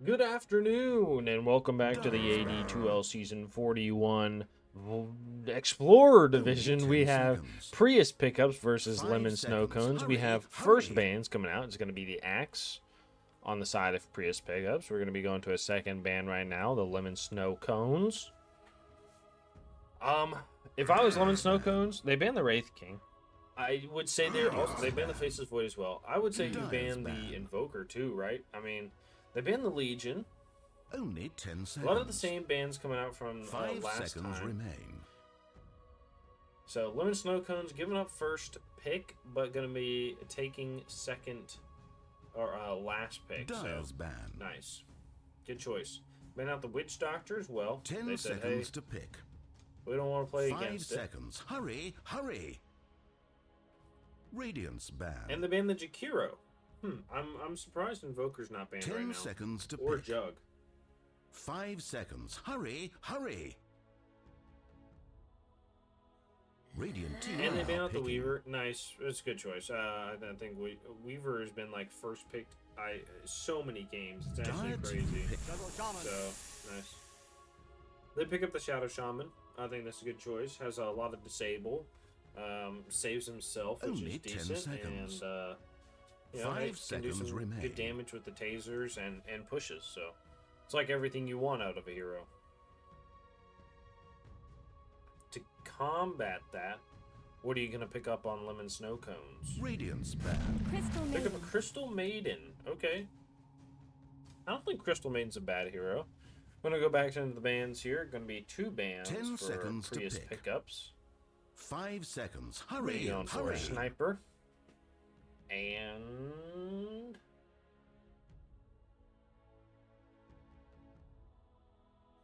Good afternoon, and welcome back to the AD2L Season 41 Explorer Division. We have Prius pickups versus Lemon Snow Cones. We have first bands coming out. It's going to be the Axe on the side of Prius pickups. We're going to be going to a second band right now, the Lemon Snow Cones. If I was Lemon Snow Cones, they banned the Wraith King. I would say they banned the Faceless Void as well. I would say you ban the Invoker too, right? I mean, they banned the Legion. Only 10 seconds. A lot of the same bands coming out from last seconds time. Remain. So Lemon Snow Cones giving up first pick, but going to be taking second or last pick. Dyer's so ban. Nice, good choice. Ban out the Witch Doctor as well. 10 they said, seconds hey, to pick. we don't want to play 5 against seconds. it. Hurry, hurry. Radiance ban. And they banned the Jakiro. I'm surprised Invoker's not banned 10 right now. seconds to or pick. Jug. 5 seconds. Hurry, hurry. Radiant team. And they are banned out the picking. Weaver. Nice. It's a good choice. I think Weaver has been like first picked so many games. It's actually Diet crazy. pick. So, nice. They pick up the Shadow Shaman. I think that's a good choice. Has a lot of disable. Saves himself, which Only is 10 decent. seconds. And, you know, 5 can do seconds some remain. good damage with the tasers and pushes. So, it's like everything you want out of a hero. To combat that, what are you going to pick up on Lemon Snow Cones? Radiance ban. Crystal Pick up Maiden. a Crystal Maiden. Okay. I don't think Crystal Maiden's a bad hero. I'm going to go back into the bands here. Going to be 2 bands 10 for seconds to Prius pick. pickups. 5 seconds. Hurry, Going for hurry. a Sniper. And...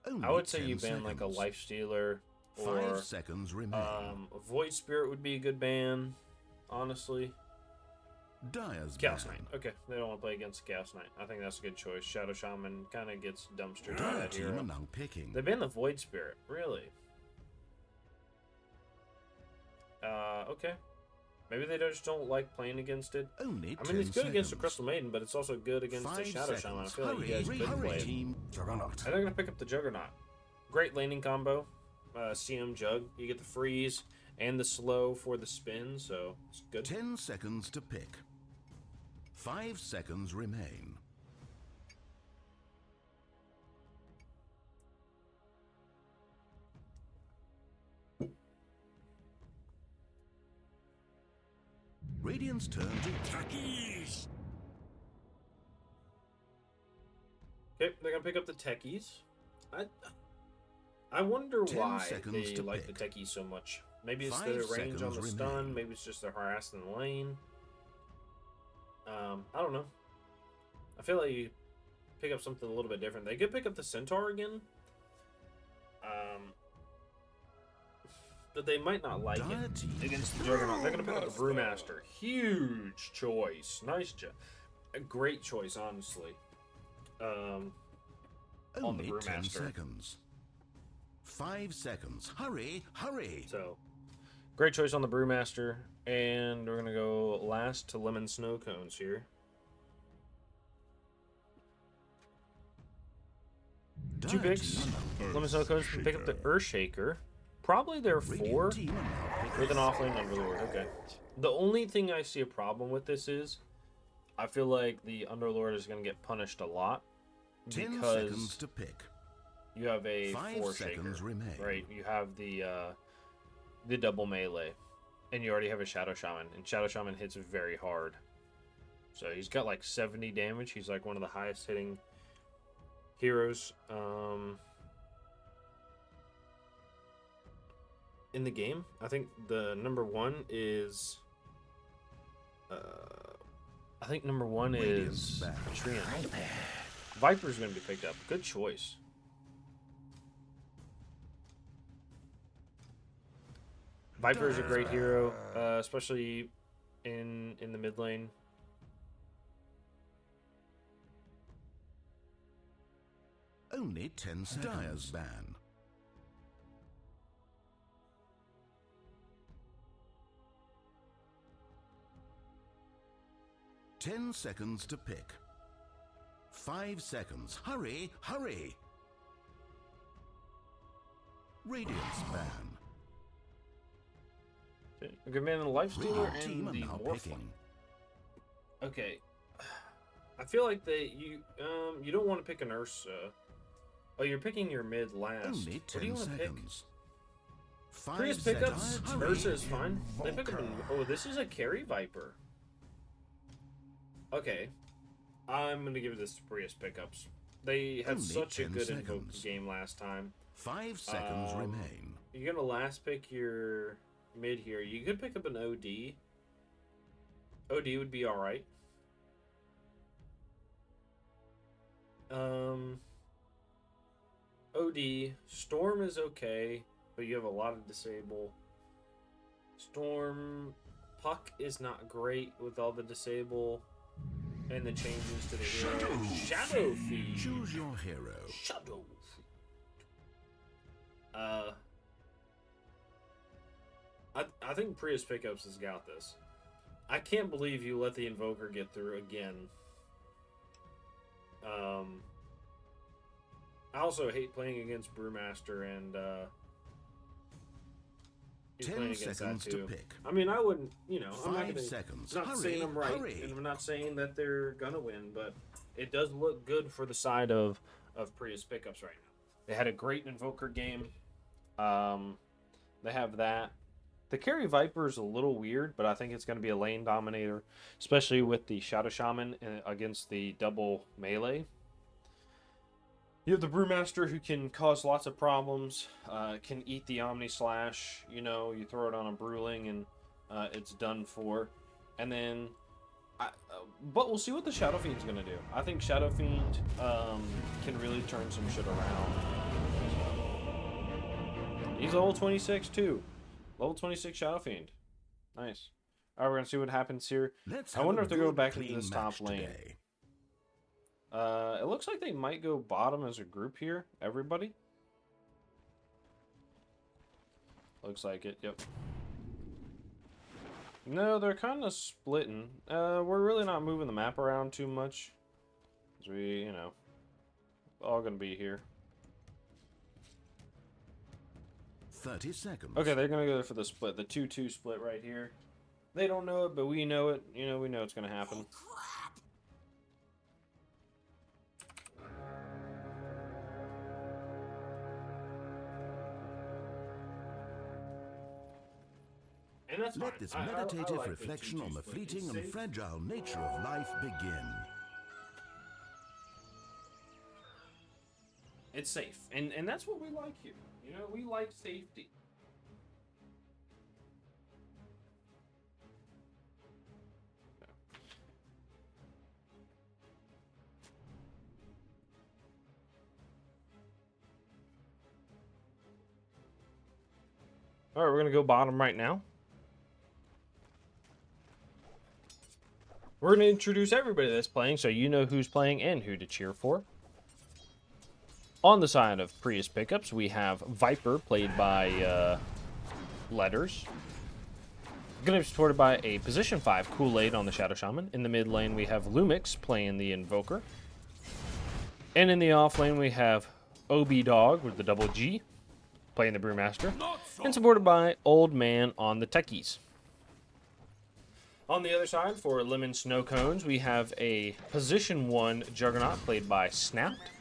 Only I would say 10 you ban like a seconds. Lifestealer 5 or seconds remain. a Void Spirit would be a good ban, honestly. Dyer's Chaos ban. Knight. Okay, they don't want to play against Chaos Knight. I think that's a good choice. Shadow Shaman kind of gets dumpstered by Dyer that team hero. are now picking. They banned the Void Spirit. Really? Okay. Maybe they just don't like playing against it. Only I mean, it's 10 good against the seconds. Crystal Maiden, but it's also good against the 5 Shadow Shaman. I seconds. feel like you Hurry, guys could hurry, play it. team. Juggernaut. And they're going to pick up the Juggernaut. Great laning combo. CM Jug. You get the freeze and the slow for the spin, so it's good. 10 seconds to pick. 5 seconds remain. Radiant's turn to Takis. Okay, they're going to pick up the Techies. I wonder 10 why seconds they to like the pick. Techies so much. Maybe it's 5 the range on the seconds stun. remain. Maybe it's just they're harassing the lane. I don't know. I feel like you pick up something a little bit different. They could pick up the Centaur again. But they might not like it against the Juggernaut. They're going to pick up the Brewmaster. Huge choice. Nice job. A great choice, honestly. On the Only 10 Brewmaster. seconds. 5 seconds. Hurry, hurry. So, great choice on the Brewmaster. And we're going to go last to Lemon Snow Cones here. Two Dire picks. team are now Lemon Snow Cones can pick up the Earthshaker. Probably their 4 Radiant team are now picking. with an offlane Underlord. Okay. The only thing I see a problem with this is I feel like the Underlord is going to get punished a lot 10 because seconds to pick. you have a 5 4 seconds shaker, remain. right? You have the double melee, and you already have a Shadow Shaman, and Shadow Shaman hits very hard. So he's got like 70 damage. He's like one of the highest hitting heroes in the game. I think the number 1 is Radiant's back. Treant. Viper's going to be picked up. Good choice. Viper is a great hero, especially in the mid lane. Only 10 seconds. Dyer's ban. "10 seconds to pick. 5 seconds. Hurry, hurry. Radiance ban. Okay, man, the Life Stealer Radiant team and are the now Warflight. picking. Okay. I feel like you don't want to pick an Ursa. Oh, you're picking your mid last. Only What do 10 you want to pick? seconds. 5 Prius seconds. pickups. Hurry. Ursa is fine. They pick up. Oh, this is a carry Viper. Okay, I'm gonna give this to Prius pickups. They had Only such a 10 good invoke seconds. game last time. 5 seconds remain. You're gonna last pick your mid here. You could pick up an OD. OD would be alright. OD. Storm is okay, but you have a lot of disable. Storm. Puck is not great with all the disable and the changes to the hero. Shadow Feed. Choose your hero. Shadow Feed. I think Prius Pickups has got this. I can't believe you let the Invoker get through again. I also hate playing against Brewmaster and he's 10 playing against seconds that to too. pick. I mean, I wouldn't, I'm not 5 gonna. seconds. I'm not saying I'm right, hurry. and I'm not saying that they're gonna win, but it does look good for the side of Prius Pickups right now. They had a great Invoker game. They have that. The carry Viper is a little weird, but I think it's going to be a lane dominator, especially with the Shadow Shaman against the double melee. You have the Brewmaster who can cause lots of problems, can eat the Omni Slash, you throw it on a Brewling and it's done for. And then, but we'll see what the Shadow Fiend's going to do. I think Shadow Fiend can really turn some shit around. He's level 26 too. Level 26 Shadow Fiend. Nice. Alright, we're going to see what happens here. I wonder if they go back into this top lane. Today. It looks like they might go bottom as a group here. Everybody. Looks like it, yep. No, they're kind of splitting. We're really not moving the map around too much. Because we, all going to be here. 30 seconds. Okay, they're going to go for the split. The 2-2 split right here. They don't know it, but we know it. We know it's going to happen. And that's Let fine. this I meditative like the reflection 2-2 on the split. fleeting It's and safe. fragile nature of life begin. It's safe. And that's what we like here. We like safety. All right, we're going to go bottom right now. We're going to introduce everybody that's playing so you know who's playing and who to cheer for. On the side of Prius Pickups, we have Viper, played by Letters. Going to be supported by a position 5 Kool-Aid on the Shadow Shaman. In the mid lane, we have Lumix playing the Invoker. And in the off lane, we have OB Dog with the double G playing the Brewmaster. And supported by Old Man on the Techies. On the other side, for Lemon Snow Cones, we have a position 1 Juggernaut played by Snapped.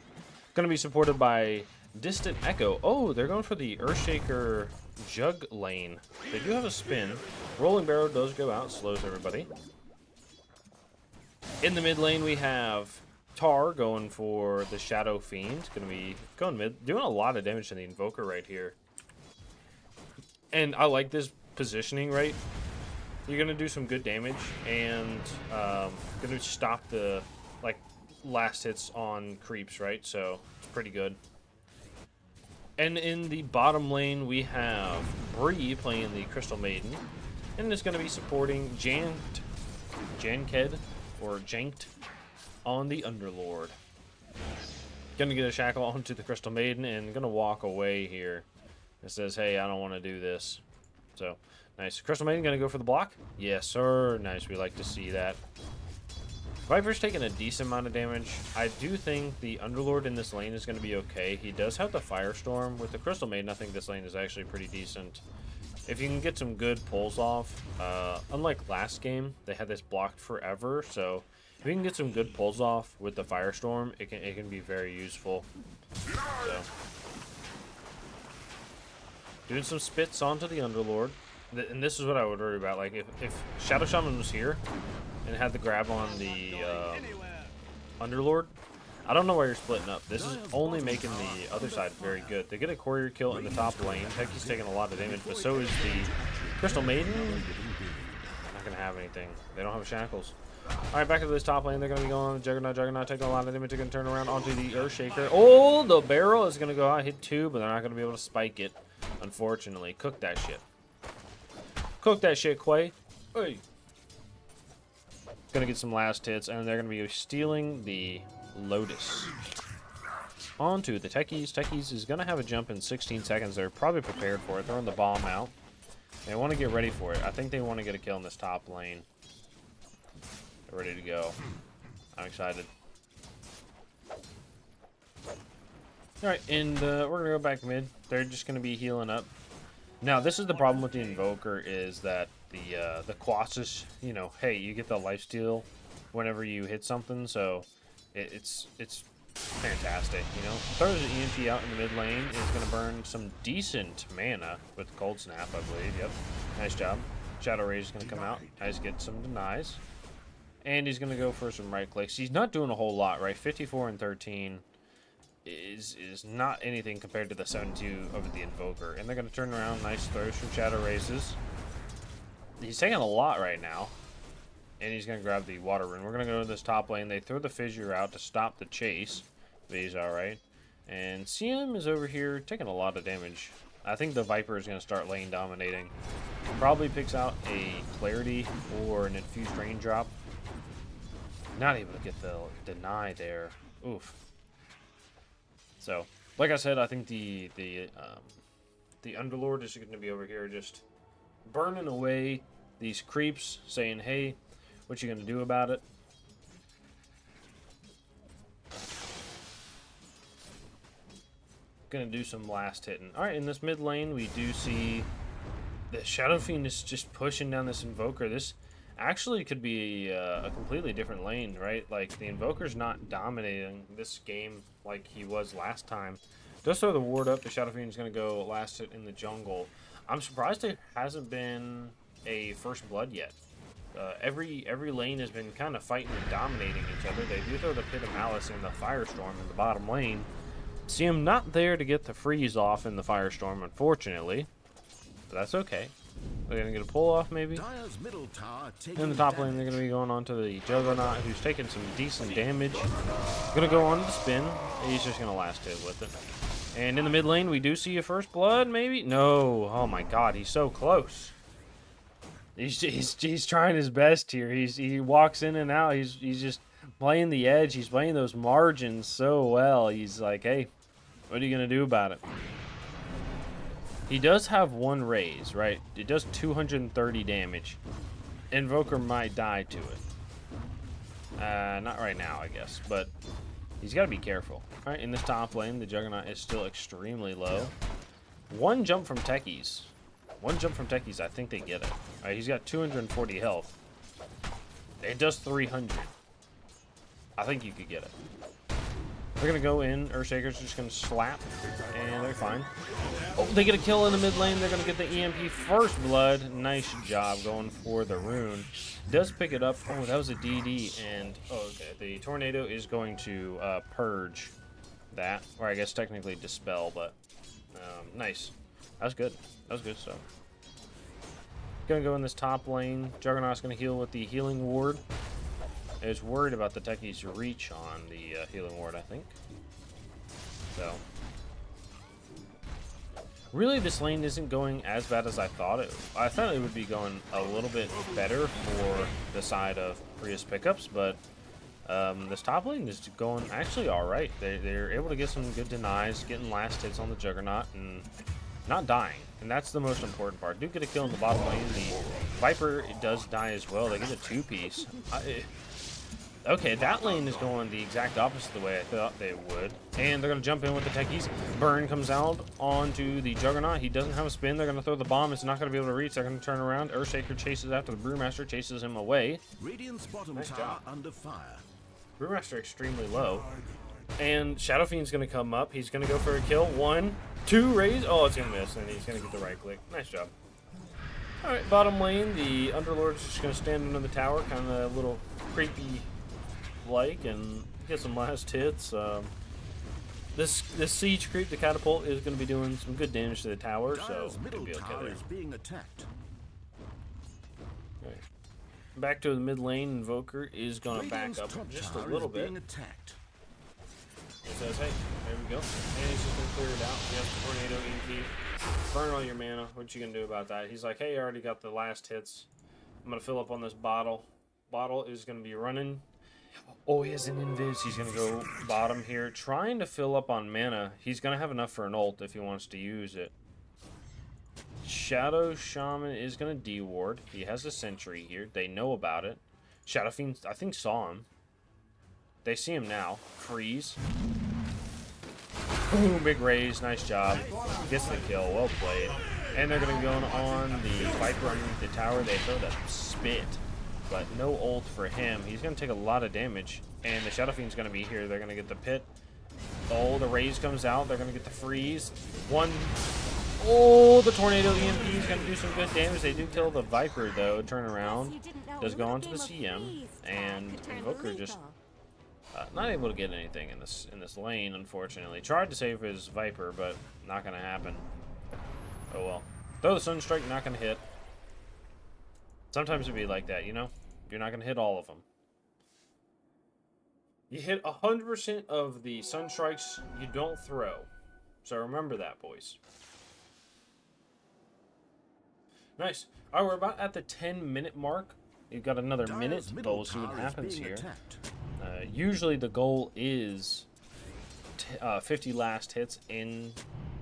Going to be supported by Distant Echo. Oh, they're going for the Earthshaker Jug lane. They do have a spin. Rolling Barrow does go out, slows everybody. In the mid lane, we have Tar going for the Shadow Fiend. Going to be going mid, doing a lot of damage to the Invoker right here. And I like this positioning, right? You're going to do some good damage and going to stop the last hits on creeps, right? So it's pretty good. And in the bottom lane, we have Bree playing the Crystal Maiden. And it's going to be supporting Janked or Janked on the Underlord. Going to get a shackle onto the Crystal Maiden and going to walk away here. It says, hey, I don't want to do this. So, nice. Crystal Maiden going to go for the block? Yes, sir. Nice. We like to see that. Viper's taking a decent amount of damage. I do think the Underlord in this lane is going to be okay. He does have the Firestorm. With the Crystal Maiden, I think this lane is actually pretty decent. If you can get some good pulls off, unlike last game, they had this blocked forever, so if you can get some good pulls off with the Firestorm, it can be very useful. So, doing some spits onto the Underlord. And this is what I would worry about. Like, if Shadow Shaman was here and had the grab on the Underlord, I don't know why you're splitting up. This is only making the other side very good. They get a courier kill in the top lane. Techi's taking a lot of damage, but so is the Crystal Maiden. They're not going to have anything. They don't have shackles. Alright, back into this top lane. They're going to be going on the Juggernaut. Juggernaut taking a lot of damage. They're going to turn around onto the Earthshaker. Oh, the barrel is going to go out. Hit 2, but they're not going to be able to spike it, unfortunately. Cook that shit. Cook that shit, Quay. Hey. Gonna get some last hits, and they're gonna be stealing the Lotus. Onto the Techies. Techies is gonna have a jump in 16 seconds. They're probably prepared for it. Throwing the bomb out. They want to get ready for it. I think they want to get a kill in this top lane. They're ready to go. I'm excited. Alright, and we're gonna go back mid. They're just gonna be healing up. Now, this is the problem with the Invoker, is that the Colossus, you know, hey, you get the lifesteal whenever you hit something, so it's fantastic, you know. Throws an EMP out in the mid lane, is going to burn some decent mana with Cold Snap, I believe, yep. Nice job. Shadow Rage is going to come out. Nice, get some denies. And he's going to go for some right clicks. He's not doing a whole lot, right? 54 and 13. Is not anything compared to the 72 of the Invoker. And they're going to turn around. Nice throws from Shadow Races. He's taking a lot right now. And he's going to grab the Water Rune. We're going to go to this top lane. They throw the Fissure out to stop the chase. But he's alright. And CM is over here taking a lot of damage. I think the Viper is going to start lane dominating. Probably picks out a Clarity or an Infused Raindrop. Not able to get the deny there. Oof. So, like I said, I think the Underlord is going to be over here just burning away these creeps, saying, hey, what you going to do about it? Going to do some last hitting. Alright, in this mid lane, we do see the Shadow Fiend is just pushing down this Invoker. This actually could be a completely different lane, right? Like, the Invoker's not dominating this game like he was last time. Does throw the ward up. The Shadow Fiend is going to go last hit in the jungle. I'm surprised there hasn't been a first blood yet. Every lane has been kind of fighting and dominating each other. They do throw the Pit of Malice and the Firestorm in the bottom lane. See him not there to get the freeze off in the Firestorm, unfortunately. But that's okay. They're going to get a pull off, maybe. In the top lane, they're going to be going on to the Juggernaut, who's taking some decent damage. Going to go on to the spin. He's just going to last hit with it. And in the mid lane, we do see a first blood, maybe? No. Oh, my God. He's so close. He's trying his best here. He walks in and out. He's just playing the edge. He's playing those margins so well. He's like, hey, what are you going to do about it? He does have one raise, right? It does 230 damage. Invoker might die to it. Not right now, I guess, but he's got to be careful. All right, in this top lane, the Juggernaut is still extremely low. One jump from Techies. One jump from Techies, I think they get it. All right, he's got 240 health. It does 300. I think you could get it. They're going to go in. Earthshaker's just going to slap, and they're fine. Oh, they get a kill in the mid lane. They're going to get the EMP first blood. Nice job going for the rune. Does pick it up. Oh, that was a DD, and okay, the Tornado is going to purge that, or I guess technically dispel, but nice. That was good. That was good stuff. Going to go in this top lane. Juggernaut's going to heal with the healing ward. I was worried about the Techies' reach on the healing ward, I think. So, really, this lane isn't going as bad as I thought it. I thought it would be going a little bit better for the side of Prius pickups, but this top lane is going actually all right. They're able to get some good denies, getting last hits on the Juggernaut, and not dying. And that's the most important part. Do get a kill in the bottom lane. The Viper does die as well. They get a two-piece. Okay, that lane is going the exact opposite of the way I thought they would. And they're going to jump in with the techies. Burn comes out onto the Juggernaut. He doesn't have a spin. They're going to throw the bomb. It's not going to be able to reach. They're going to turn around. Earthshaker chases after the Brewmaster, chases him away. Radiant's bottom Nice tower job. under fire. Brewmaster extremely low. And Shadow Fiend's going to come up. He's going to go for a kill. 1, 2, raise. Oh, it's going to miss. And he's going to get the right click. Nice job. Alright, bottom lane. The Underlord's just going to stand under the tower. Kind of a little creepy like, and get some last hits. This siege creep, the catapult, is going to be doing some good damage to the tower, so Dire's it'll middle be okay tower there. is being attacked. Right. Back to the mid lane. Invoker is going to back Radiant's up top just a tower little is bit. being attacked. It says, hey, there we go. And he's just going to clear it out. He has the Tornado EMP. Burn all your mana. What you going to do about that? He's like, hey, I already got the last hits. I'm going to fill up on this bottle. Bottle is going to be running. Oh, he has an invis. He's going to go bottom here, trying to fill up on mana. He's going to have enough for an ult if he wants to use it. Shadow Shaman is going to D-ward. He has a sentry here. They know about it. Shadow Fiend, I think, saw him. They see him now. Freeze. Boom, big raise. Nice job. Gets the kill. Well played. And they're going to go on the Viper underneath the tower. They throw the spit. But no ult for him. He's going to take a lot of damage. And the Shadow Fiend's going to be here. They're going to get the pit. Oh, the raise comes out. They're going to get the freeze. One. Oh, the Tornado EMP is going to do some good damage. They do kill the Viper, though. Turn around. Does go onto the CM. And Invoker just not able to get anything in this lane, unfortunately. Tried to save his Viper, but not going to happen. Oh, well. Throw the Sunstrike, not going to hit. Sometimes it'd be like that, you know? You're not going to hit all of them. You hit 100% of the Sunstrikes you don't throw. So remember that, boys. Nice. Alright, we're about at the 10-minute mark. You've got another minute, but we'll see what happens here. Usually the goal is 50 last hits in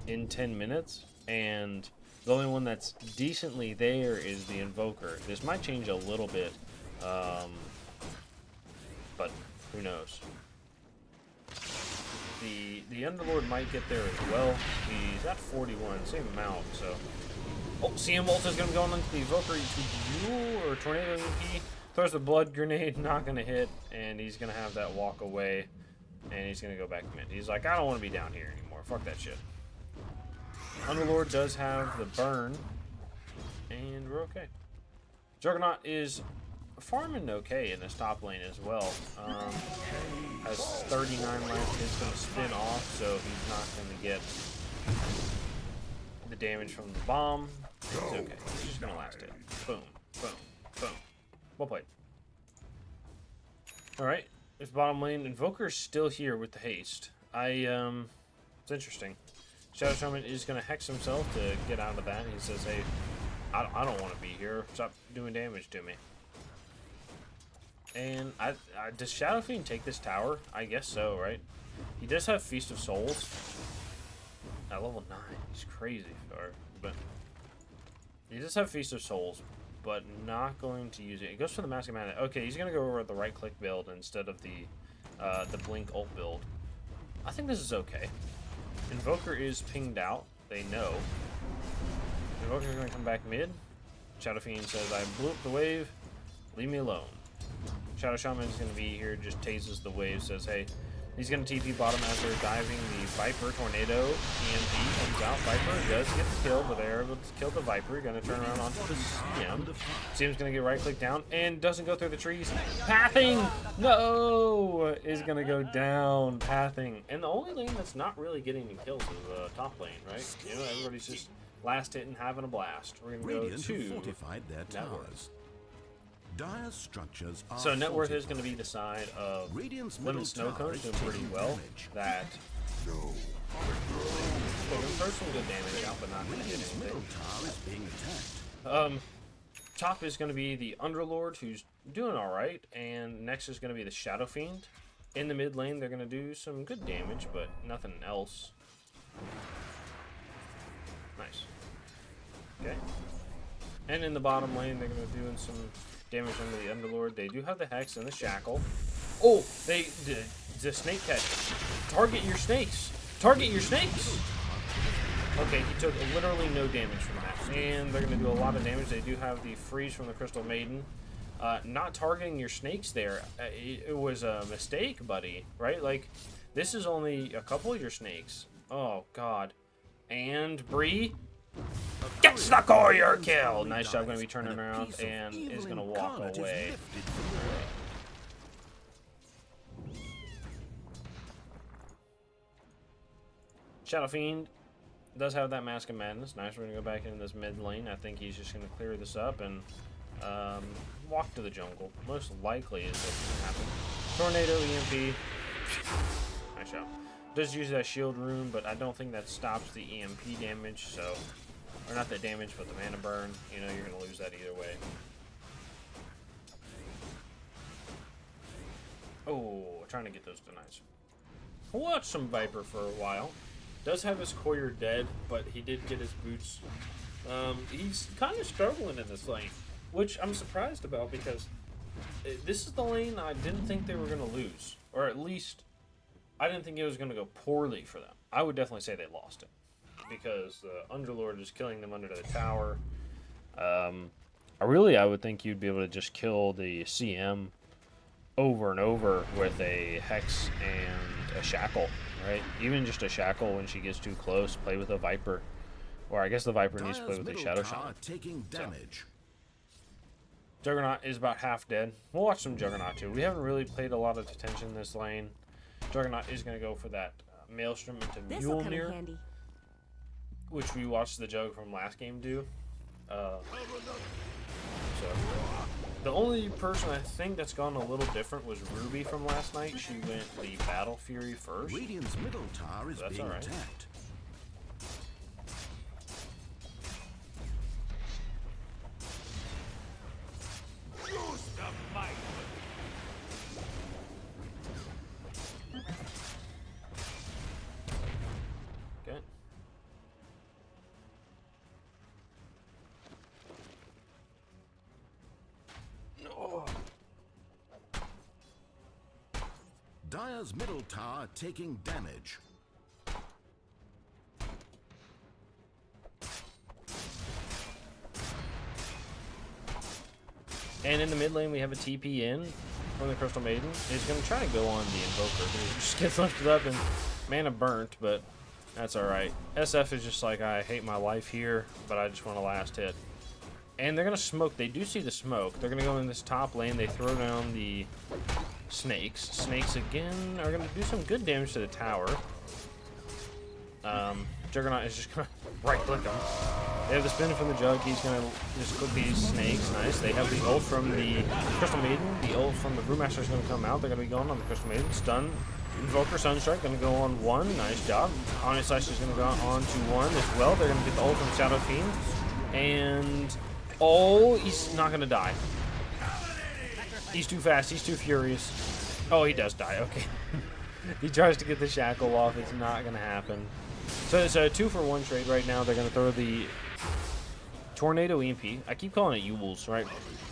10 minutes, and the only one that's decently there is the Invoker. This might change a little bit, but who knows. The Underlord might get there as well. He's at 41, same amount, so... Oh, CM ult is going to go on into the Invoker. Or Tornado EMP. Throws the Blood Grenade, not going to hit, and he's going to have that walk away, and he's going to go back mid. He's like, I don't want to be down here anymore. Fuck that shit. Underlord does have the burn, and we're okay. Juggernaut is farming okay in this top lane as well. Has 39 left. It's going to spin off, so he's not going to get the damage from the bomb. It's okay. It's just going to last it. Boom, boom, boom. Well played. Alright, it's bottom lane. Invoker's still here with the haste. It's interesting. Shadow Shaman is going to hex himself to get out of that. He says, hey, I don't want to be here. Stop doing damage to me. And does Shadow Fiend take this tower? I guess so, right? He does have Feast of Souls at level 9. He's crazy. But he does have Feast of Souls, but not going to use it. He goes for the Mask of Mana. Okay, he's going to go over the right-click build instead of the Blink ult build. I think this is okay. Invoker is pinged out. They know. Invoker's going to come back mid. Shadow Fiend says, I blew up the wave. Leave me alone. Shadow Shaman's going to be here, just tases the wave, says, hey, he's going to TP bottom as they're diving. The Viper Tornado EMP comes out. Viper does get the kill, but they're able to kill the Viper. Going to turn around onto the CM. CM's going to get right-click down and doesn't go through the trees. Pathing! No! Is going to go down. Pathing. And the only lane that's not really getting any kills is top lane, right? You know, everybody's just last hitting, having a blast. We're going to go to fortified their towers. Dire structures are so net worth is going to be the side of Lemon Snow Cones doing pretty well. That they're going to throw some good damage out, but not going to get anything. Top is going to be the Underlord, who's doing all right, and next is going to be the Shadow Fiend. In the mid lane, they're going to do some good damage, but nothing else. Nice. Okay. And in the bottom lane, they're going to be doing some damage under the Underlord. They do have the Hex and the Shackle. Oh, the snake catch. Target your snakes. Target your snakes. Okay, he took literally no damage from that. And they're going to do a lot of damage. They do have the freeze from the Crystal Maiden. Not targeting your snakes there, it was a mistake, buddy. Right? Like, this is only a couple of your snakes. Oh, God. And Bree gets the courier kill. Nice job. Going to be turning around and is going to walk away. Shadow Fiend does have that Mask of Madness. Nice. We're going to go back into this mid lane. I think he's just going to clear this up and walk to the jungle. Most likely is what's going to happen. Tornado, EMP. Nice shot. Does use that shield rune, but I don't think that stops the EMP damage, so... Or not the damage, but the mana burn. You know, you're going to lose that either way. Oh, trying to get those denies. We'll watch some Viper for a while. Does have his courier dead, but he did get his boots. He's kind of struggling in this lane, which I'm surprised about because this is the lane I didn't think they were going to lose. Or at least, I didn't think it was going to go poorly for them. I would definitely say they lost it because the Underlord is killing them under the tower. I would think you'd be able to just kill the CM over and over with a Hex and a Shackle, right? Even just a Shackle when she gets too close, play with a Viper. Or I guess the Viper needs to play with a Shadow Shaman. Taking damage. So, Juggernaut is about half dead. We'll watch some Juggernaut too. We haven't really played a lot of attention in this lane. Juggernaut is going to go for that Maelstrom into Mjolnir, which we watched the Jug from last game do. So the only person I think that's gone a little different was Ruby from last night. She went the Battle Fury first. Radiant's middle tower is being attacked. Okay. No. Dire's middle tower taking damage. And in the mid lane, we have a TP in from the Crystal Maiden. He's going to try to go on the Invoker. He just gets lifted up and mana burnt, but that's alright. SF is just like, I hate my life here, but I just want a last hit. And they're going to smoke. They do see the smoke. They're going to go in this top lane. They throw down the snakes. Snakes, again, are going to do some good damage to the tower. Juggernaut is just going to right-click him. They have the spin from the Jug. He's going to just click these snakes. Nice. They have the ult from the Crystal Maiden. The ult from the Brewmaster is going to come out. They're going to be going on the Crystal Maiden. Stun. Invoker Sunstrike going to go on one. Nice job. Onyx Slash is going to go on to one as well. They're going to get the ult from Shadow Fiend. And... oh, he's not going to die. He's too fast. He's too furious. Oh, he does die. Okay. He tries to get the shackle off. It's not going to happen. So it's a 2-for-1 trade right now. They're going to throw the Tornado EMP. I keep calling it Yules, right?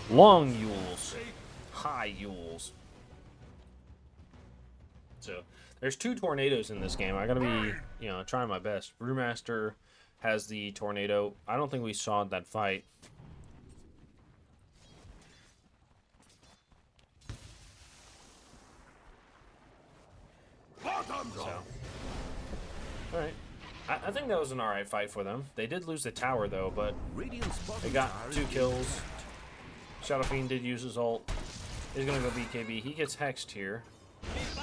Long Yules. High Yules. So there's 2 tornadoes in this game. I got to be, you know, trying my best. Brewmaster has the tornado. I don't think we saw that fight. So, alright. I think that was an alright fight for them. They did lose the tower, though, but they got 2 kills. Shadow Fiend did use his ult. He's going to go BKB. He gets hexed here. This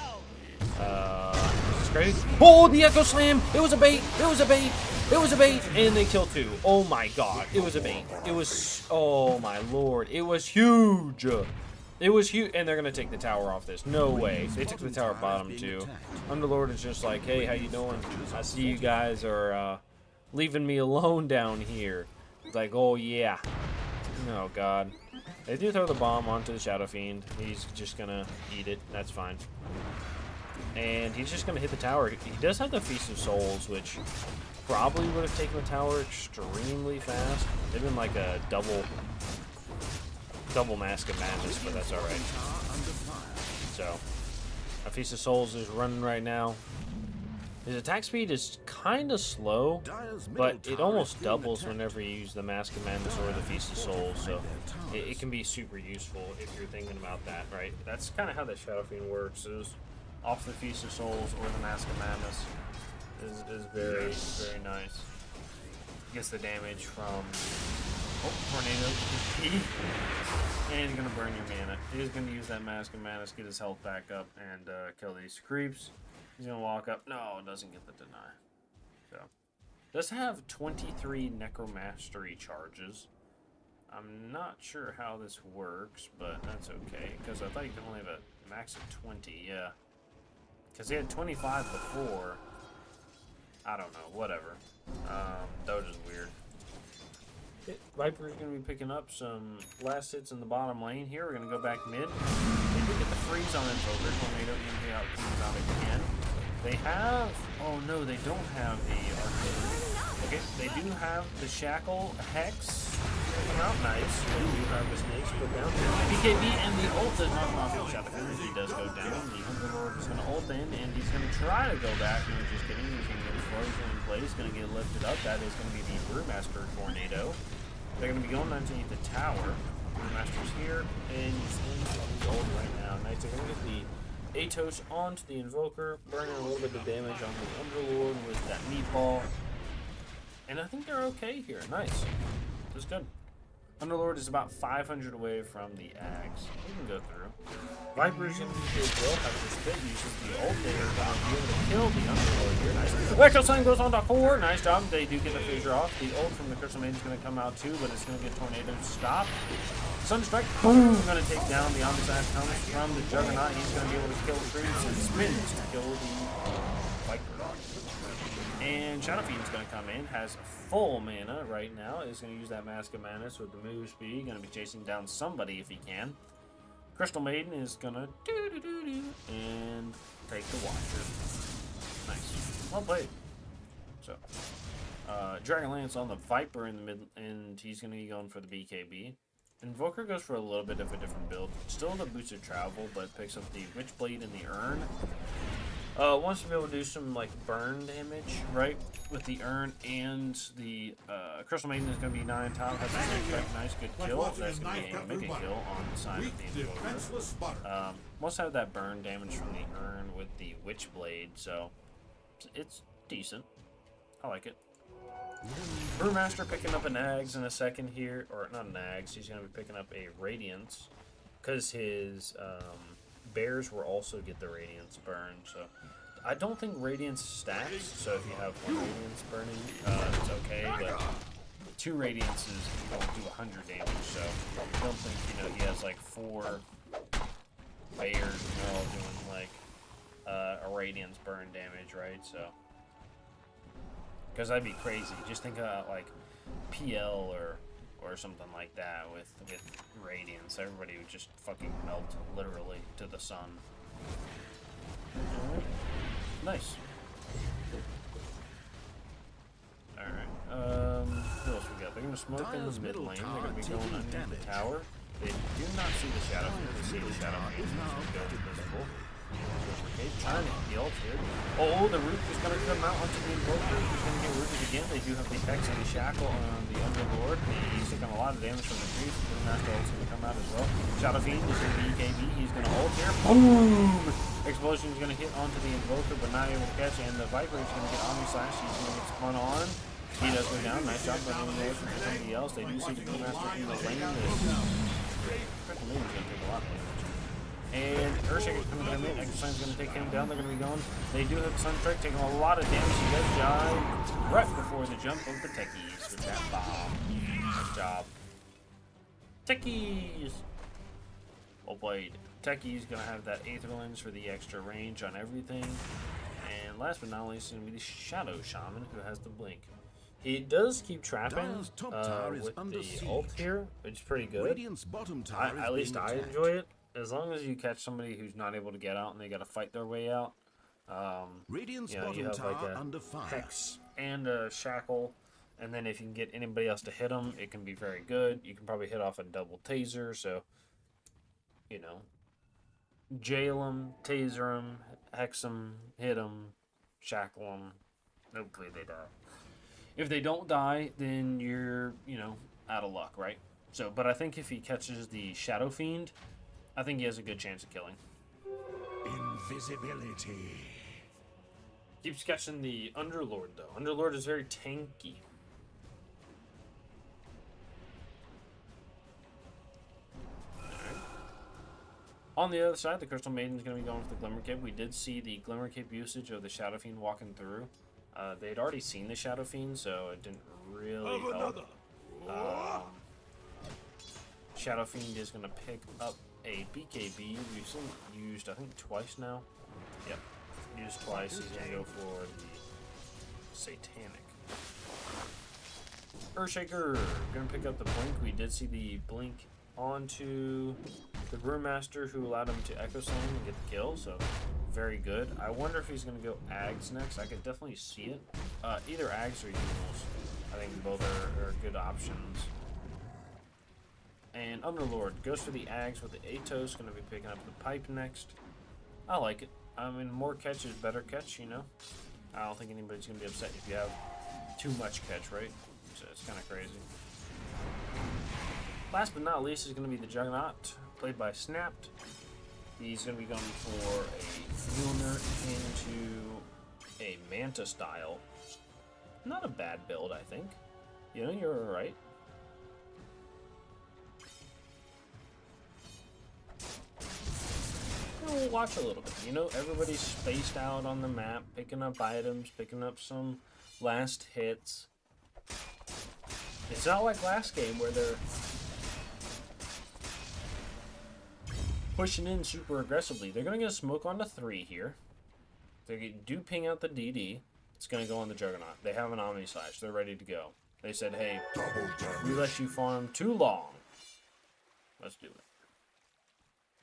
is crazy. Oh, the Echo Slam! It was a bait! It was a bait! It was a bait! And they kill 2. Oh my god. It was a bait. It was... oh my lord. It was huge! It was huge, and they're gonna take the tower off this. No way. They took the tower bottom too. Underlord is just like, hey, how you doing? I see you guys are leaving me alone down here. It's like, oh yeah. Oh god. They do throw the bomb onto the Shadow Fiend. He's just gonna eat it. That's fine. And he's just gonna hit the tower. He does have the Feast of Souls, which probably would have taken the tower extremely fast. They've been like a double Mask of Madness, but that's alright. So, a Feast of Souls is running right now. His attack speed is kind of slow, but it almost doubles whenever you use the Mask of Madness or the Feast of Souls, so it can be super useful if you're thinking about that, right? That's kind of how the Shadow Fiend works, is off the Feast of Souls or the Mask of Madness is very, very nice. Gets the damage from Tornado, and he's going to burn your mana. He's going to use that Mask of Madness, get his health back up, and kill these creeps. He's going to walk up. No, it doesn't get the deny. So, does have 23 Necromastery charges. I'm not sure how this works, but that's okay. Because I thought you could only have a max of 20, yeah. Because he had 25 before. I don't know, whatever. Doge is weird. Viper's going to be picking up some last hits in the bottom lane here. We're going to go back mid. They do get the freeze on Invoker. Tornado EMP out comes out again. They have... Oh no, they don't have the artillery. Okay, they do have the Shackle Hex. Come out nice. They do have the snakes put down. BKB and the ult does not come off the Shadow Fiend. He does go down. The Underlord is going to ult in, and he's going to try to go back. And just kidding. He's going to get frozen in place. Going to get lifted up. That is going to be the Brewmaster Tornado. They're going to be going underneath the tower. Brewmaster's here, and he's in his ult right now. Nice. They're going to get the Atos onto the Invoker, burning a little bit of damage on the Underlord with that meatball. And I think they're okay here. Nice. That's good. Underlord is about 500 away from the Axe. We can go through. Viper's going to be good as well. Viper Spit uses the ult there to be able to kill the Underlord here. Nice. Electro Sun goes on to 4. Nice job. They do get the fissure off. The ult from the Crystal Maiden is going to come out too, but it's going to get Tornado stopped. Sunstrike, boom! Going to take down the Omnislash comes from the Juggernaut. He's going to be able to kill the Prius and spins to kill the Viper. And Shadow Fiend's going to come in, has full mana right now. Is going to use that Mask of Madness with the move speed. Going to be chasing down somebody if he can. Crystal Maiden is going to do and take the Watcher. Nice. Well played. So, Dragonlance on the Viper in the mid, and he's going to be going for the BKB. Invoker goes for a little bit of a different build. Still the Boots of Travel, but picks up the Witchblade and the Urn. Wants to be able to do some like burn damage, right? With the Urn and the Crystal Maiden is going to be 9 top. Has a nice, good kill. That's going to be a mega kill on the side of the Invoker. Must have that burn damage from the Urn with the Witchblade, so it's decent. I like it. Brewmaster picking up an Ags in a second here, or not an Ags. He's going to be picking up a Radiance because his bears will also get the Radiance burn. So I don't think Radiance stacks. So if you have 1 Radiance burning, it's okay. But 2 Radiances don't do 100 damage. So I don't think he has like 4 bears and they're all doing like a Radiance burn damage, right? So. Because that'd be crazy. Just think about like PL or something like that with Radiance. Everybody would just fucking melt literally to the sun. Nice. Alright. What else we got? They're gonna smoke in the mid lane. They're gonna be going underneath the tower. They do not see the Shadow Fiend. They see the Shadow Fiend. It's invisible. Okay, trying to heal here. Oh, the root is going to come out onto the Invoker. He's going to get rooted again. They do have the Hex and the Shackle on the Underlord. He's taking a lot of damage from the creep. The Master ult's going to come out as well. Shadow Fiend is going to be EKB. He's going to ult here. Boom! Explosion is going to hit onto the Invoker, but not able to catch. And the Viper is going to get Omnislash. He's going to get spun on. He does go down. Nice job running away from somebody else. They do see the Master in the lane. Critical Maiden is going to take a lot of damage. And Earthshaker's coming down in. Exosune's going to take him down. They're going to be going. They do have Sunstrike taking a lot of damage. He does die right before the jump of the Techies with that bomb. Nice job. Techies! Well played. Techies going to have that Aether Lens for the extra range on everything. And last but not least, it's going to be the Shadow Shaman who has the Blink. He does keep trapping with the ult here, which is pretty good. At least I enjoy it. As long as you catch somebody who's not able to get out and they got to fight their way out, you have like a Hex and a Shackle, and then if you can get anybody else to hit them, it can be very good. You can probably hit off a double taser, so, jail him, taser him, hex him, hit him, shackle him. Hopefully they die. If they don't die, then you're, out of luck, right? So, but I think if he catches the Shadow Fiend, I think he has a good chance of killing. Invisibility. Keeps catching the Underlord, though. Underlord is very tanky. Alright. On the other side, the Crystal Maiden is going to be going with the Glimmer Cape. We did see the Glimmer Cape usage of the Shadow Fiend walking through. They'd already seen the Shadow Fiend, so it didn't really help. Shadow Fiend is going to pick up a BKB. We've seen it used, I think, twice now. Yep. Used twice. He's going to go for the Satanic. Earthshaker. Going to pick up the Blink. We did see the Blink onto the Brewmaster, who allowed him to Echo Slam and get the kill. So, very good. I wonder if he's going to go Ags next. I could definitely see it. Either Ags or Eunos. I think both are good options. And Underlord goes for the Ags with the Atos. Going to be picking up the Pipe next. I like it. I mean, more catch is better catch, I don't think anybody's going to be upset if you have too much catch, right? So it's kind of crazy. Last but not least is going to be the Juggernaut, played by Snapped. He's going to be going for a Mjolnir into a Manta style. Not a bad build, I think. You're alright. We'll watch a little bit. Everybody's spaced out on the map, picking up items, picking up some last hits. It's not like last game where they're pushing in super aggressively. They're going to get a smoke on the 3 here. They do ping out the DD. It's going to go on the Juggernaut. They have an Omni Slash. They're ready to go. They said, hey, we let you farm too long. Let's do it.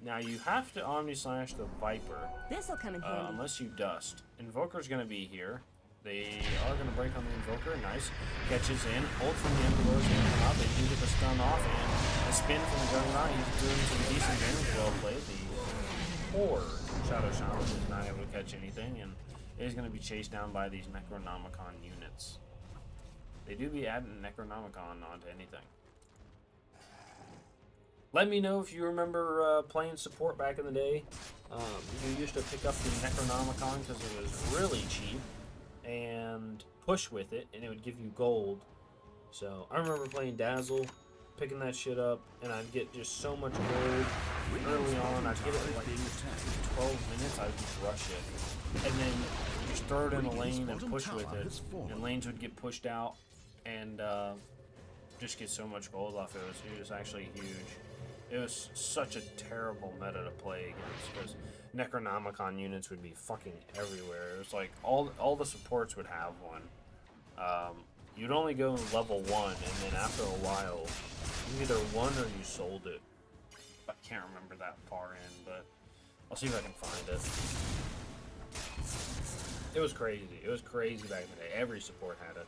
Now you have to Omni Slash the Viper. This'll come in handy. Unless you dust. Invoker's going to be here. They are going to break on the Invoker. Nice. Catches in. Ult from the Emperor's going to come out. They do get the stun off. And a spin from the Juggernaut. He's doing some decent damage. Well played. The poor Shadow Shaman is not able to catch anything. And is going to be chased down by these Necronomicon units. They do be adding Necronomicon onto anything. Let me know if you remember playing support back in the day. You used to pick up the Necronomicon because it was really cheap and push with it, and it would give you gold. So I remember playing Dazzle, picking that shit up, and I'd get just so much gold early on. I'd get it in like 12 minutes. I'd just rush it, and then just throw it in a lane and push with it, and lanes would get pushed out, and just get so much gold off it. It was actually huge. It was such a terrible meta to play against because Necronomicon units would be fucking everywhere. It was like all the supports would have one. You'd only go level 1, and then after a while, you either won or you sold it. I can't remember that far in, but I'll see if I can find it. It was crazy. It was crazy back in the day. Every support had it,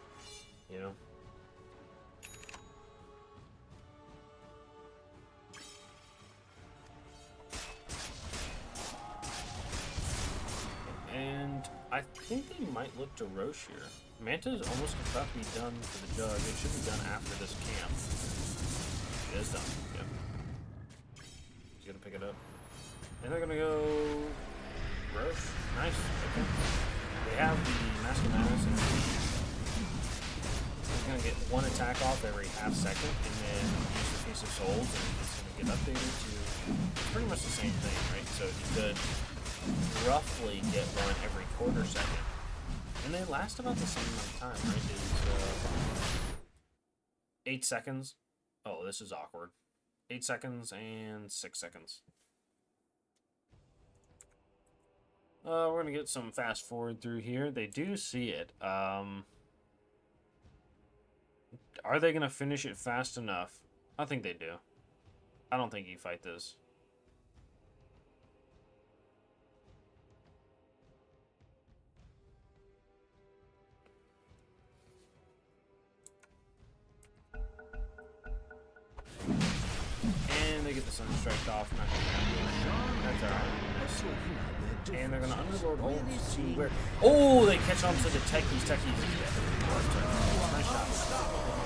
And I think they might look to Roche here. Manta is almost about to be done for the Jug. It should be done after this camp. It is done. Yep. He's gonna pick it up. And they're gonna go Roche. Nice. Okay. They have the Mask of Madness, and he's gonna get one attack off every half second, and then use the Feast of Souls, and it's gonna get updated to pretty much the same thing, right? So he could roughly get one every quarter second, and they last about the same amount of time, right? It's 8 seconds. Oh, this is awkward. 8 seconds and 6 seconds. We're gonna get some fast forward through here. They do see it. Are they gonna finish it fast enough? I think they do. I don't think you fight this. And they get the Sunstrike off. Not gonna happen. That's alright. And they're gonna underlord ult to where? Oh, they catch on to the techies. Techies is dead. Nice shot.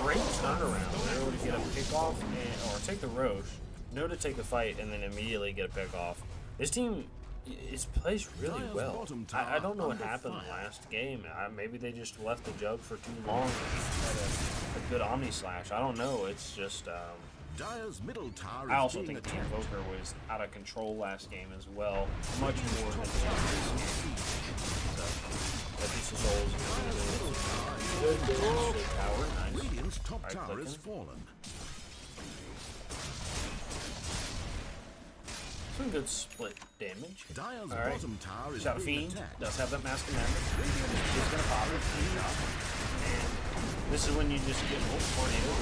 Great turnaround. They're able to get a pick off or take the Roche. Know to take the fight and then immediately get a pick off. This team plays really well. I don't know what happened last game. Maybe they just left the jug for too long and had a good Omni Slash. I don't know. It's just. Dire's middle tower I also think the Invoker was out of control last game as well, much more than this game. So, that piece of souls is good. Tower, nice. Radiant's top tower has fallen. Some good split damage. Dire's All right. bottom tower is Shadow being Fiend attacked. does have that Mask of Madness. He's gonna pop it. And this is when you just get ult tornado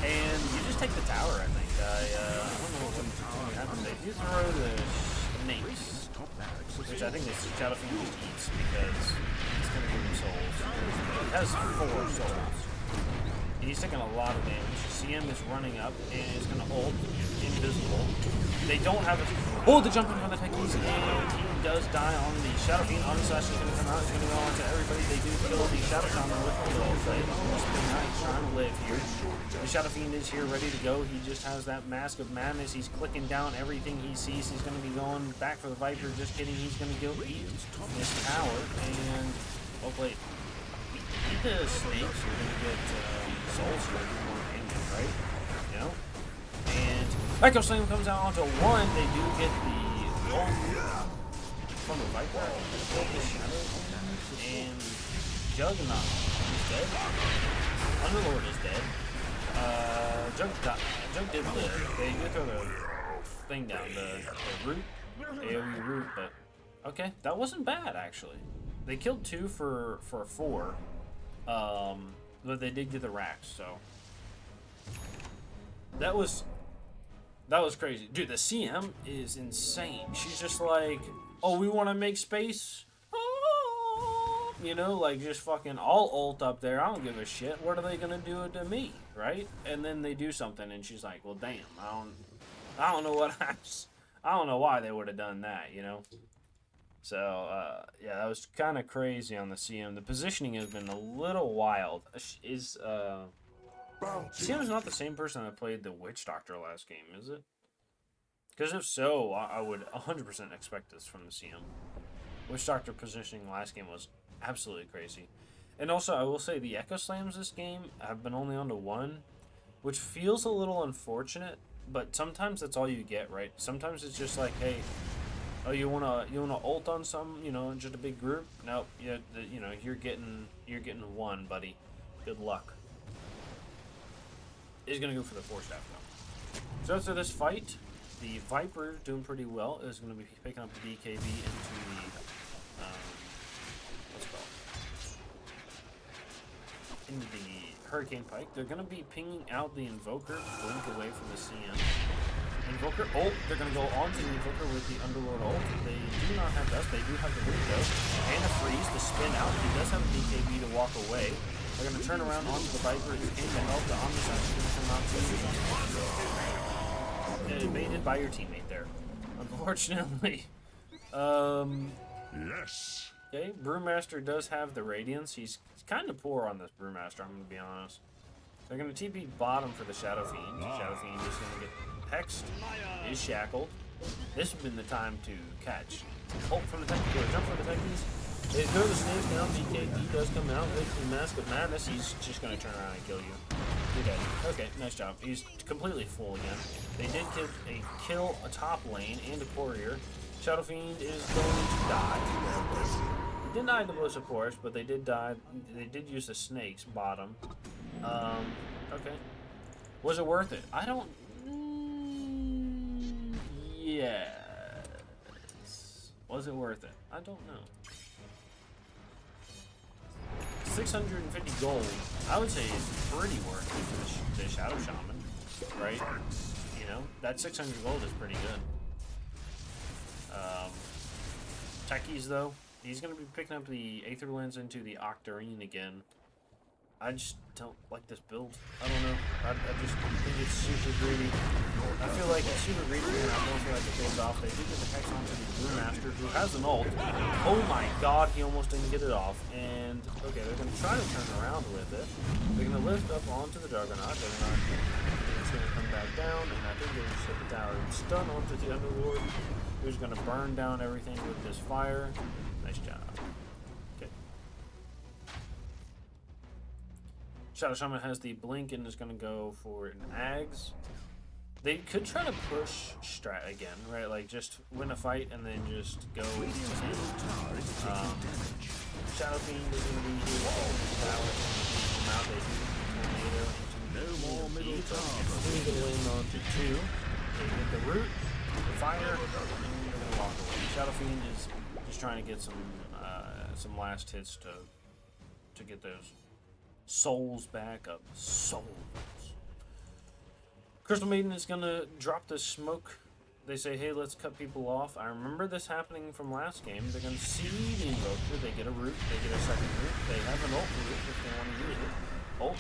and you just take the tower. I think. I don't know what happens. They do throw the snakes, which I think this Shadow Fiend just eats because it's gonna give him souls. It has 4 souls. And he's taking a lot of damage. CM is running up and is going to ult invisible. They don't have a... Oh, the jumping from the techies, and he does die on the Shadow Fiend. Omni Slash is going to come out. He's going to go on to everybody. They do kill the Shadow Shaman with the ult play. He's been nice trying to live here. The Shadow Fiend is here ready to go. He just has that Mask of Madness. He's clicking down everything he sees. He's going to be going back for the Viper. Just kidding. He's going to go eat this tower. And... Oh, wait. Eat the snakes. You're going to get... souls here do more damage, right? You know? And Echo Slam comes out onto 1. They do get the ult from the Viper. And Juggernaut is dead. Underlord is dead. Jug did live. They did throw the thing down, the root, AoE root, but okay, that wasn't bad actually. They killed 2 for 4. But they did get the racks, so that was crazy, dude. The CM is insane. She's just like, oh, we want to make space, you know, like just fucking all ult up there. I don't give a shit. What are they gonna do to me, right? And then they do something, and she's like, well, damn, I don't know what I don't know why they would have done that, you know. So, yeah, that was kind of crazy on the CM. The positioning has been a little wild. CM is not the same person that played the Witch Doctor last game, is it? Because if so, I would 100% expect this from the CM. Witch Doctor positioning last game was absolutely crazy. And also, I will say the Echo Slams this game have been only on to 1, which feels a little unfortunate, but sometimes that's all you get, right? Sometimes it's just like, hey... Oh, you wanna ult on some, you know, just a big group? Nope. You know, you're getting 1, buddy. Good luck. He's gonna go for the 4-staff though. So after this fight, the Viper doing pretty well is gonna be picking up the BKB into the what's it called? Into the Hurricane Pike. They're gonna be pinging out the Invoker, blink away from the CM. Invoker ult, they're going to go on to the Invoker with the Underlord ult. They do not have dust, they do have the window. And a freeze to spin out. He does have a BKB to walk away. They're going to turn around onto the Viper. He came to help. The Omni Slash is going to come out to you. Evaded by your teammate there. Unfortunately. Yes. Okay, Brewmaster does have the Radiance. He's kind of poor on this Brewmaster, I'm going to be honest. They're going to TP bottom for the Shadow Fiend. Shadow Fiend is going to get hexed, is shackled. This has been the time to catch. Ult from the techies, jump from the techies. They throw the snakes down, BKB does come out with the Mask of Madness. He's just going to turn around and kill you. You're dead. Okay, nice job. He's completely full again. They did kill a top lane and a courier. Shadow Fiend is going to die. They didn't die to blows, of course, but they did die. They did use the snakes bottom. Okay. Was it worth it? I don't... Yes. Was it worth it? I don't know. 650 gold, I would say is pretty worth it for the Shadow Shaman, right? You know, that 600 gold is pretty good. Techies, though, he's going to be picking up the Aether Lens into the Octarine again. I just don't like this build. I don't know. I just think it's super greedy. I feel like it's super greedy, and I don't feel like it pays off. They do get the Hex onto the Brewmaster, who has an ult. Oh my god, he almost didn't get it off. And, okay, they're going to try to turn around with it. They're going to lift up onto the Juggernaut. It's going to come back down, and I think they just hit the tower. Stun onto the Underlord, who's going to burn down everything with this fire. Nice job. Shadow Shaman has the blink and is going to go for an Ags. They could try to push strat again, right? Like just win a fight and then just go. Shadow Fiend is going to be here in this tower. Come out. They do tornado into no more middle tower. He's going to land onto 2. They get the root, the fire, and they're going to walk away. Shadow Fiend is just trying to get some last hits to get those souls back up. Souls. Crystal Maiden is gonna drop the smoke. They say, hey, let's cut people off. I remember this happening from last game. They're gonna see the Invoker. They get a root. They get a second root. They have an ult root if they want to use it. Ult.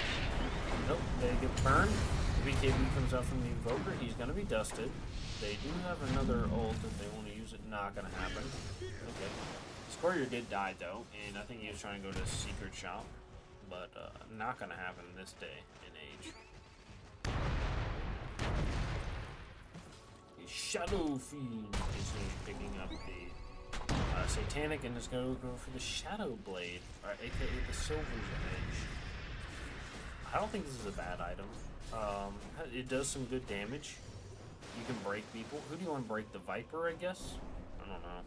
Nope. They get burned. The BKB comes out from the Invoker. He's gonna be dusted. They do have another ult if they want to use it. Not gonna happen. Okay. Squarrior did die though, and I think he was trying to go to Secret Shop. But not gonna happen this day and age. The Shadow Fiend is picking up the Satanic and is gonna go for the Shadow Blade, or aka the Silver's Edge. I don't think this is a bad item. It does some good damage. You can break people. Who do you want to break? The Viper, I guess? I don't know.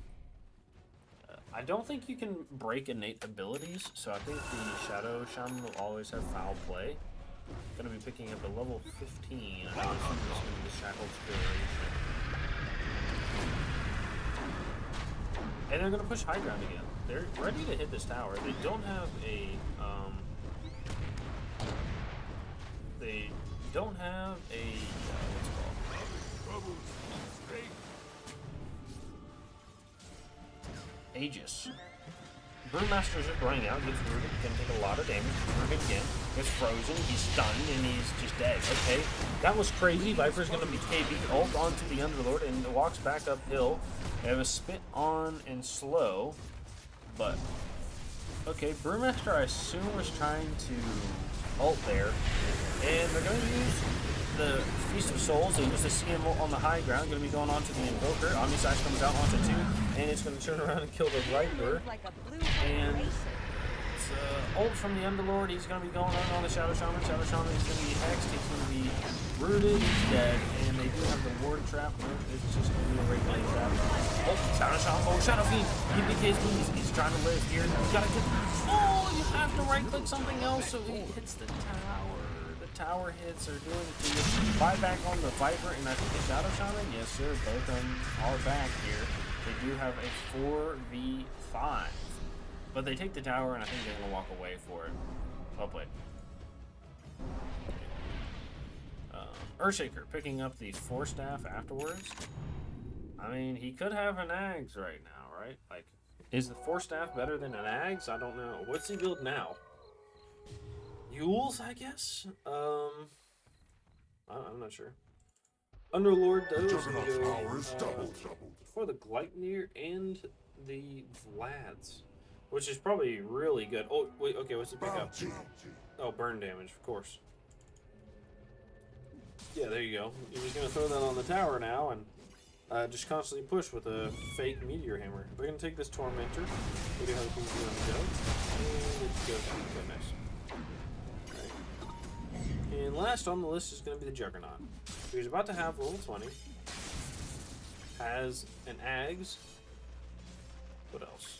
I don't think you can break innate abilities, so I think the Shadow Shaman will always have foul play. Gonna be picking up a level 15. I know this is gonna be the Shackled Spiration. And they're gonna push high ground again. They're ready to hit this tower. They don't have a what's it called? Aegis. Brewmaster's just running out, gets rooted, gonna take a lot of damage, rooted again, gets frozen, he's stunned, and he's just dead. Okay, that was crazy. Viper's gonna be KB, ult onto the Underlord, and walks back uphill. They have a spit on and slow, but okay, Brewmaster I assume was trying to ult there, and they're gonna use the Feast of Souls. They use the CM on the high ground, going to be going on to the Invoker. Omnisash comes out onto 2, and it's going to turn around and kill the Viper. And it's ult from the Underlord. He's going to be going on the Shadow Shaman. Shadow Shaman is going to be hexed. He's going to be rooted. He's dead. And they do have the Ward Trap. No, it's just going to be a regular trap. Oh, Shadow Shaman. Oh, Shadow Fiend. He BK's please. He's trying to live here. You got to get. Oh, you have to right click something else so he hits the tower. Tower hits are doing it to you. Buy back on the Viper, and I think the Shadow Shaman, yes sir, both of them are back here. They do have a 4v5. But they take the tower, and I think they're going to walk away for it. Well played. Earthshaker picking up the Force Staff afterwards. I mean, he could have an Ags right now, right? Like, is the Force Staff better than an Ags? I don't know. What's he build now? Yules, I guess? I'm not sure. Underlord, though, is going to go for the Gleipnir and the Vlads, which is probably really good. Oh, wait, okay, what's the pickup? Oh, burn damage, of course. Yeah, there you go. You're just going to throw that on the tower now and just constantly push with a fake Meteor Hammer. We're going to take this Tormentor. We do have a PC on the go. And it's good. Okay, nice. And last on the list is going to be the Juggernaut. He's about to have level 20. Has an Ags. What else?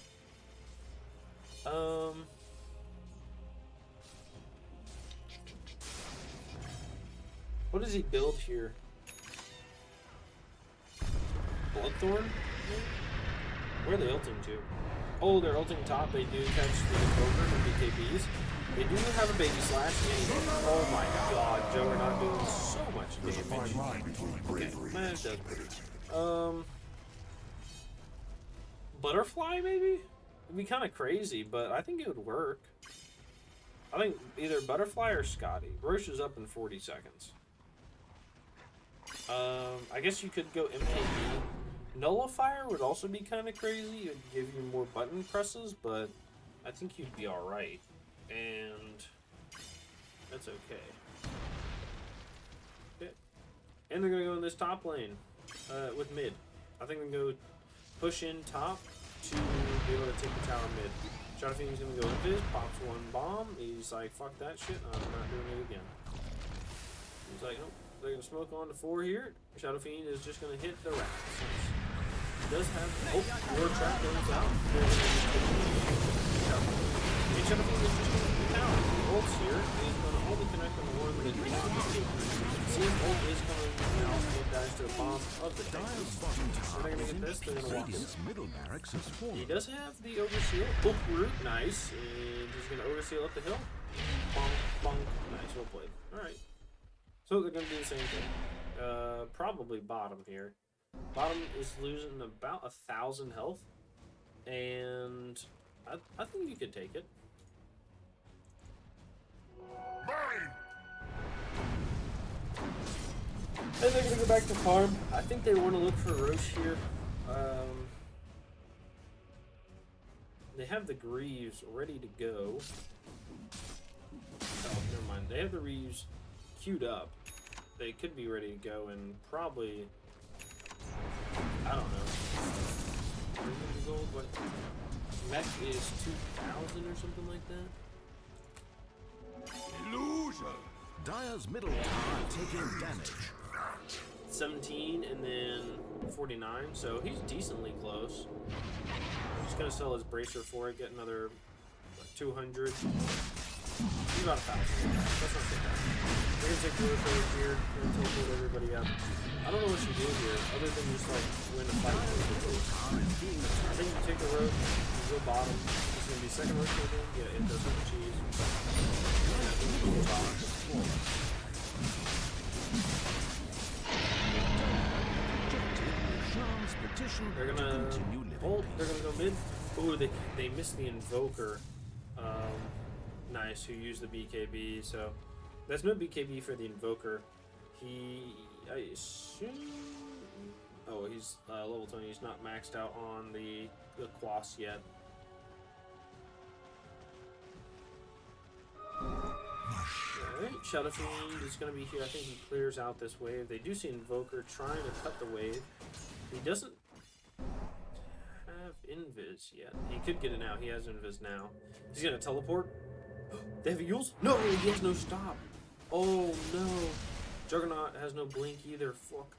What does he build here? Bloodthorn? Where are they ulting to? Oh, they're ulting top. They do catch the Invoker and BKBs. They do have a Baby Slash, and oh my god, Juggernaut doing so much damage. Okay, man, it does. Butterfly, maybe? It'd be kind of crazy, but I think it would work. I think either Butterfly or Scotty. Roche is up in 40 seconds. I guess you could go MKB. Nullifier would also be kind of crazy. It would give you more button presses, but I think you'd be alright. And that's okay. Okay. And they're going to go in this top lane with mid. I think they're going to go push in top to be able to take the tower mid. Shadow Fiend's going to go invis, pops one bomb. He's like, fuck that shit, I'm not doing it again. He's like, nope, they're going to smoke on to 4 here. Shadow Fiend is just going to hit the rats. He does have, war trap goes out. And Shadow Fiend is just going to hit the tower. The ult's here. He's going to only connect on the one that he's going to see ult is coming out and dies to a bomb of the tank. They're going to get this, they're going to walk in. He does have the overseal. Hook root, nice. And he's going to overseal up the hill. Bonk, bonk. Nice, well played. Alright. So they're going to do the same thing. Probably bottom here. Bottom is losing about 1,000 health. And I think you could take it. And they're going to go back to farm. I think they want to look for Roche here. They have the Greaves ready to go. Oh, never mind. They have the Greaves queued up. They could be ready to go and probably... I don't know. Gold, but mech is 2,000 or something like that. Illusion! Dire's middle tower taking damage. 17 and then 49, so he's decently close. He's gonna sell his bracer for it, get another 200. He's about 1,000. That's not so bad. We're gonna take Lewis over here. We're gonna take everybody up. I don't know what you do here, other than just like win a fight. I think you take the road, you go bottom. It's gonna be second road for them. Yeah, it does have the cheese. And I think you go top. They're gonna hold. They're gonna go mid. Ooh, they missed the Invoker. Nice, who used the BKB. So there's no BKB for the Invoker. I assume. Oh, he's level 20. He's not maxed out on the Quas yet. Alright, Shadow Fiend is going to be here. I think he clears out this wave. They do see Invoker trying to cut the wave. He doesn't have Invis yet. He could get it now. He has Invis now. He's going to teleport. They have Yules? No, he has no stop. Oh, no. Juggernaut has no blink either. Fuck.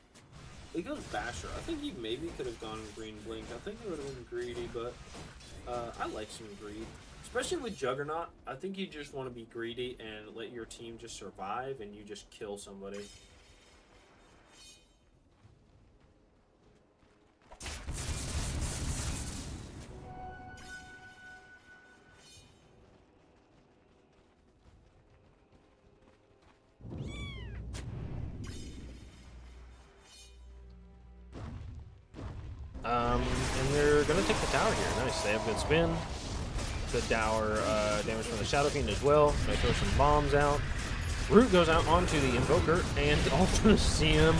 He goes Basher. I think he maybe could have gone green blink. I think it would have been greedy, but I like some greed. Especially with Juggernaut, I think you just want to be greedy and let your team just survive and you just kill somebody. And they're going to take the tower here. Nice. They have good spin. Good tower damage from the Shadow Fiend as well. They throw some bombs out. Root goes out onto the Invoker, and also CM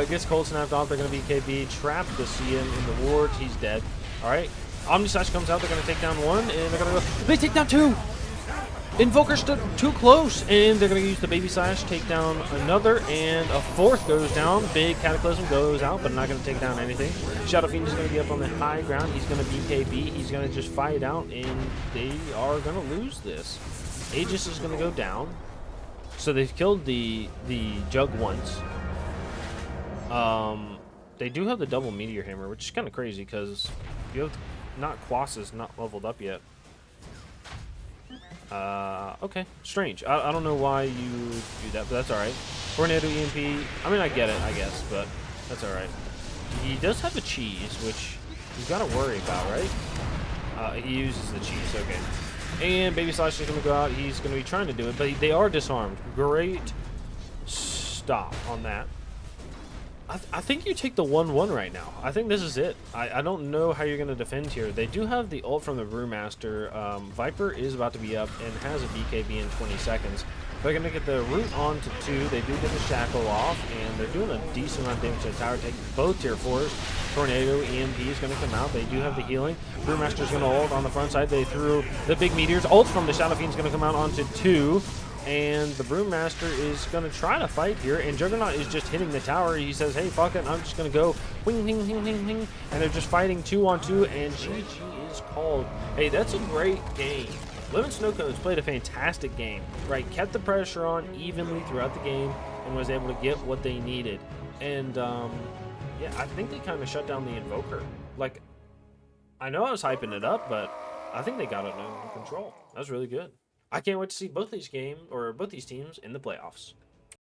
gets cold snapped off. They're going to BKB, trap the CM in the ward. He's dead. All right. Omnislash comes out. They're going to take down one, and they're going to go. They take down two. Invoker stood too close, and they're going to use the Baby Slash, take down another, and a fourth goes down. Big Cataclysm goes out, but not going to take down anything. Shadow Fiend is going to be up on the high ground. He's going to BKB. He's going to just fight out, and they are going to lose this. Aegis is going to go down. So they've killed the Jug once. They do have the double Meteor Hammer, which is kind of crazy because you have not Quas is not leveled up yet. Okay, strange. I don't know why you do that, but that's alright. Tornado EMP, I mean, I get it, I guess, but that's alright. He does have a cheese, which you've got to worry about, right? He uses the cheese, okay. And Baby Slash is going to go out. He's going to be trying to do it, but they are disarmed. Great stop on that. I think you take the 1-1 right now. I think this is it. I don't know how you're going to defend here. They do have the ult from the Brewmaster. Viper is about to be up and has a BKB in 20 seconds. They're going to get the root on to 2. They do get the shackle off, and they're doing a decent amount of damage to the tower. Taking both tier 4s. Tornado, EMP is going to come out. They do have the healing. Brewmaster's going to ult on the front side. They threw the big meteors. Ult from the Shadow Fiend's going to come out onto 2. And the Brewmaster is going to try to fight here, and Juggernaut is just hitting the tower. He says, hey, fuck it, I'm just going to go wing, wing, wing, wing, wing. And they're just fighting 2-on-2, and GG is called. Hey, that's a great game. Lemon Snowcones played a fantastic game, right? Kept the pressure on evenly throughout the game and was able to get what they needed. And, yeah, I think they kind of shut down the Invoker. Like, I know I was hyping it up, but I think they got it under control. That was really good. I can't wait to see both these teams in the playoffs.